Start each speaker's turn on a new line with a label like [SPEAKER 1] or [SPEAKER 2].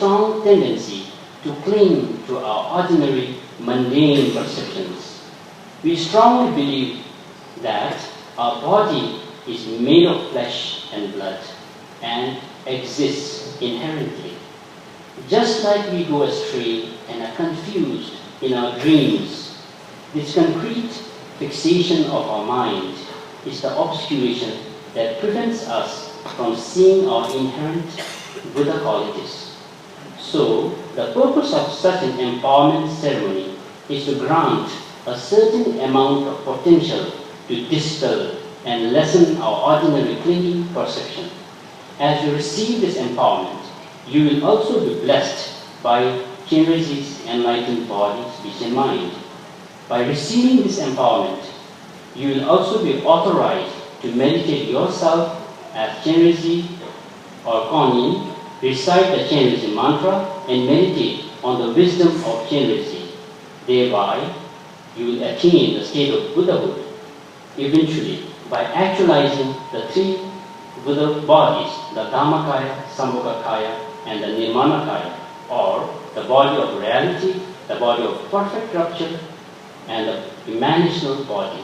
[SPEAKER 1] strong tendency to cling to our ordinary, mundane perceptions. We strongly believe that our body is made of flesh and blood and exists inherently. Just like we go astray and are confused in our dreams, this concrete fixation of our mind is the obscuration that prevents us from seeing our inherent Buddha qualities. So, the purpose of such an empowerment ceremony is to grant a certain amount of potential to dispel and lessen our ordinary clinging perception. As you receive this empowerment, you will also be blessed by Chenrezi's enlightened body, speech, and mind. By receiving this empowerment, you will also be authorized to meditate yourself as Chenrezi or Kuan-Yin, recite the Chenrezi mantra, and meditate on the wisdom of Chenrezi. Thereby, you will attain the state of Buddhahood eventually by actualizing the three Buddha bodies, the Dhammakaya, Sambhogakaya, and the Nirmanakaya, or the body of reality, the body of perfect rupture, and the emanational body.